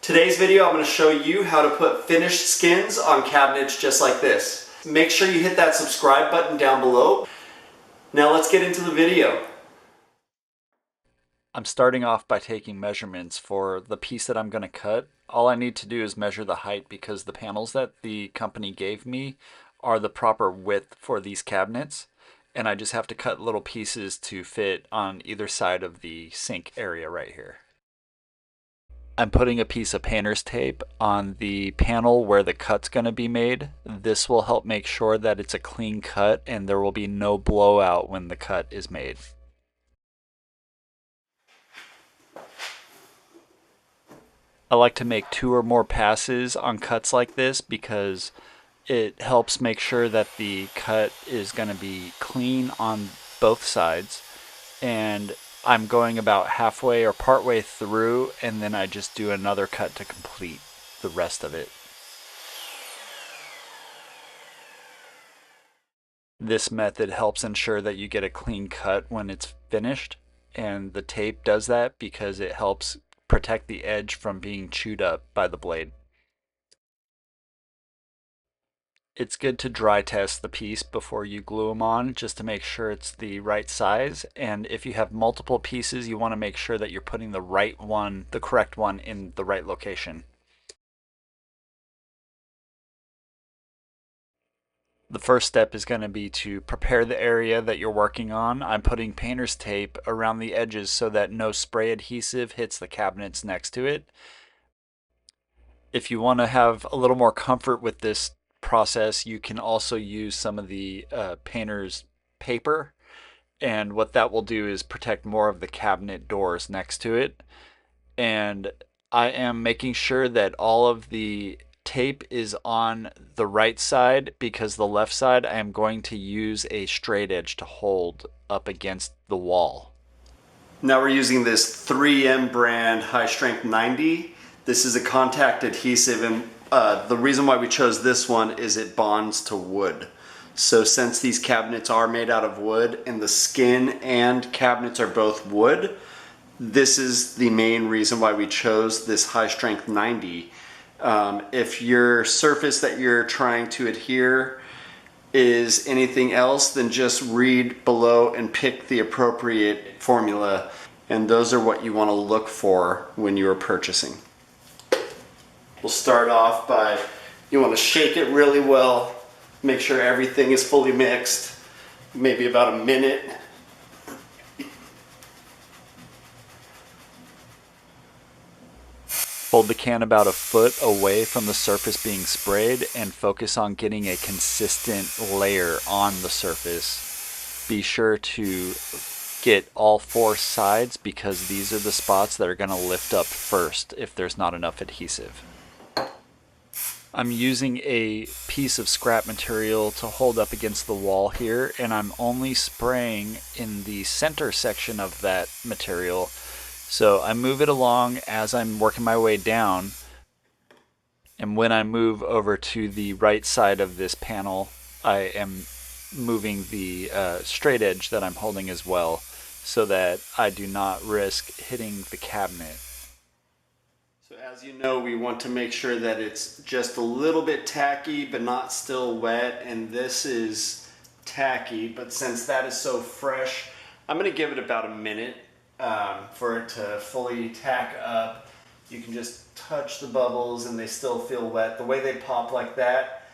Today's video, I'm going to show you how to put finished skins on cabinets just like this. Make sure you hit that subscribe button down below. Now let's get into the video. I'm starting off by taking measurements for the piece that I'm going to cut. All I need to do is measure the height because the panels that the company gave me are the proper width for these cabinets. And I just have to cut little pieces to fit on either side of the sink area right here. I'm putting a piece of painter's tape on the panel where the cut's going to be made. This will help make sure that it's a clean cut and there will be no blowout when the cut is made. I like to make 2 or more passes on cuts like this because it helps make sure that the cut is going to be clean on both sides. And I'm going about halfway or partway through, and then I just do another cut to complete the rest of it. This method helps ensure that you get a clean cut when it's finished, and the tape does that because it helps protect the edge from being chewed up by the blade. It's good to dry test the piece before you glue them on just to make sure it's the right size. And if you have multiple pieces, you want to make sure that you're putting the right one, the correct one, in the right location. The first step is going to be to prepare the area that you're working on. I'm putting painter's tape around the edges so that no spray adhesive hits the cabinets next to it. If you want to have a little more comfort with this process, you can also use some of the painter's paper, and what that will do is protect more of the cabinet doors next to it. And I am making sure that all of the tape is on the right side because the left side I am going to use a straight edge to hold up against the wall. Now we're using this 3M brand High Strength 90. This is a contact adhesive, and the reason why we chose this one is it bonds to wood. So since these cabinets are made out of wood and the skin and cabinets are both wood, this is the main reason why we chose this High Strength 90. If your surface that you're trying to adhere is anything else, then just read below and pick the appropriate formula, and those are what you want to look for when you are purchasing. We'll start off by, you want to shake it really well, make sure everything is fully mixed, maybe about a minute. Hold the can about a foot away from the surface being sprayed and focus on getting a consistent layer on the surface. Be sure to get all 4 sides because these are the spots that are going to lift up first if there's not enough adhesive. I'm using a piece of scrap material to hold up against the wall here, and I'm only spraying in the center section of that material. So I move it along as I'm working my way down, and when I move over to the right side of this panel, I am moving the straight edge that I'm holding as well, so that I do not risk hitting the cabinet. So as you know, we want to make sure that it's just a little bit tacky but not still wet, and this is tacky, but since that is so fresh, I'm going to give it about a minute for it to fully tack up. You can just touch the bubbles and they still feel wet. The way they pop like that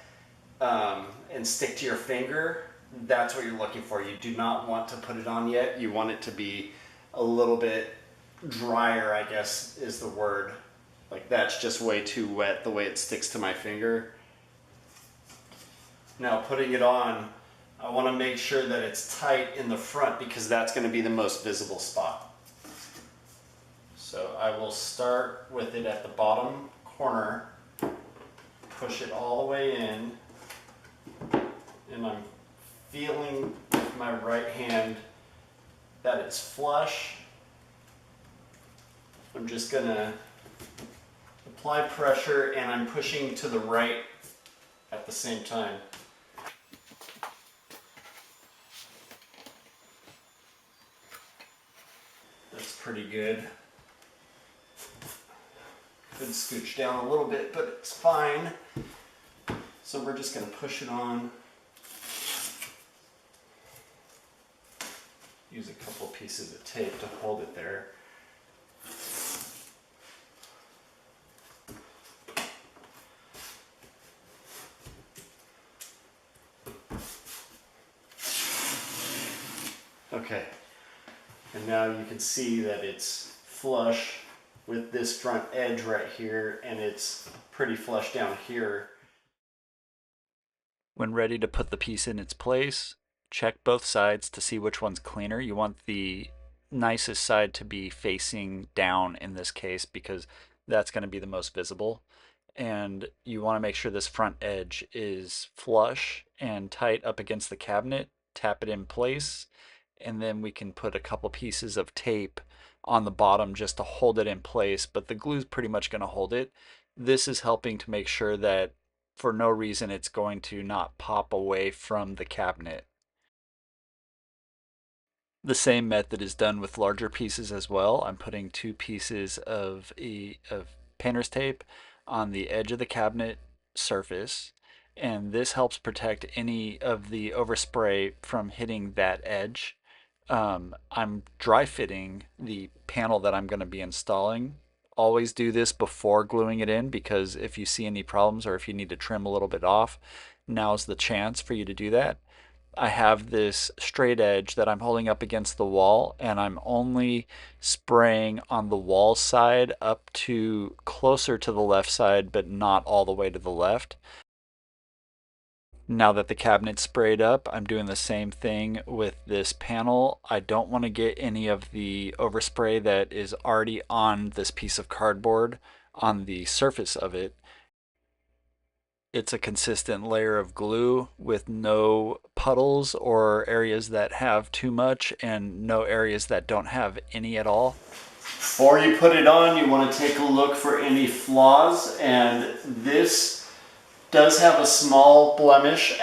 and stick to your finger, that's what you're looking for. You do not want to put it on yet. You want it to be a little bit drier, I guess is the word. Like that's just way too wet the way it sticks to my finger. Now putting it on, I want to make sure that it's tight in the front because that's going to be the most visible spot. So I will start with it at the bottom corner, push it all the way in, and I'm feeling with my right hand that it's flush. I'm just going to apply pressure, and I'm pushing to the right at the same time. That's pretty good. The scooch down a little bit, but it's fine. So we're just going to push it on. Use a couple pieces of tape to hold it there. Okay, and now you can see that it's flush with this front edge right here, and it's pretty flush down here. When ready to put the piece in its place, check both sides to see which one's cleaner. You want the nicest side to be facing down in this case because that's going to be the most visible. And you want to make sure this front edge is flush and tight up against the cabinet. Tap it in place, and then we can put a couple pieces of tape on the bottom just to hold it in place, but the glue is pretty much going to hold it. This is helping to make sure that for no reason it's going to not pop away from the cabinet. The same method is done with larger pieces as well. I'm putting 2 pieces of painter's tape on the edge of the cabinet surface, and this helps protect any of the overspray from hitting that edge. I'm dry fitting the panel that I'm going to be installing. Always do this before gluing it in, because if you see any problems or if you need to trim a little bit off, now's the chance for you to do that. I have this straight edge that I'm holding up against the wall, and I'm only spraying on the wall side up to closer to the left side, but not all the way to the left. Now that the cabinet's sprayed up, I'm doing the same thing with this panel. I don't want to get any of the overspray that is already on this piece of cardboard on the surface of it. It's a consistent layer of glue with no puddles or areas that have too much and no areas that don't have any at all. Before you put it on, you want to take a look for any flaws, and this does have a small blemish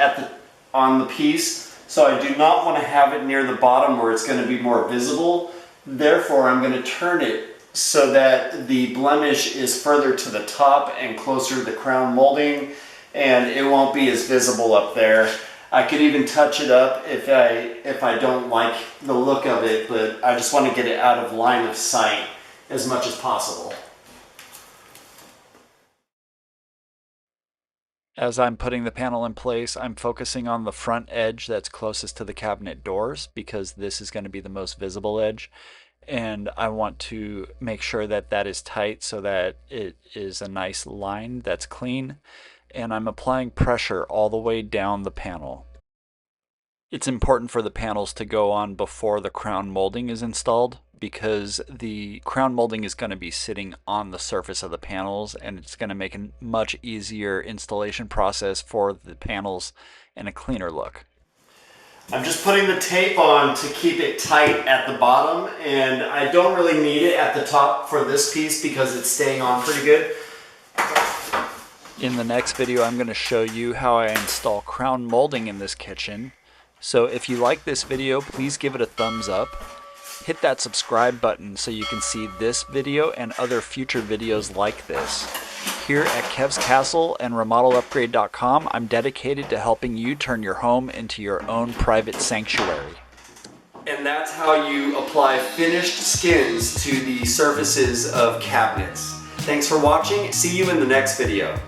on the piece, so I do not want to have it near the bottom where it's going to be more visible. Therefore, I'm going to turn it so that the blemish is further to the top and closer to the crown molding, and it won't be as visible up there. I could even touch it up if I don't like the look of it, but I just want to get it out of line of sight as much as possible. As I'm putting the panel in place, I'm focusing on the front edge that's closest to the cabinet doors, because this is going to be the most visible edge. And I want to make sure that that is tight so that it is a nice line that's clean. And I'm applying pressure all the way down the panel. It's important for the panels to go on before the crown molding is installed, because the crown molding is going to be sitting on the surface of the panels, and it's going to make a much easier installation process for the panels and a cleaner look. I'm just putting the tape on to keep it tight at the bottom, and I don't really need it at the top for this piece because it's staying on pretty good. In the next video, I'm going to show you how I install crown molding in this kitchen. So if you like this video, please give it a thumbs up. Hit that subscribe button so you can see this video and other future videos like this. Here at Kev's Castle and remodelupgrade.com, I'm dedicated to helping you turn your home into your own private sanctuary. And that's how you apply finished skins to the surfaces of cabinets. Thanks for watching. See you in the next video.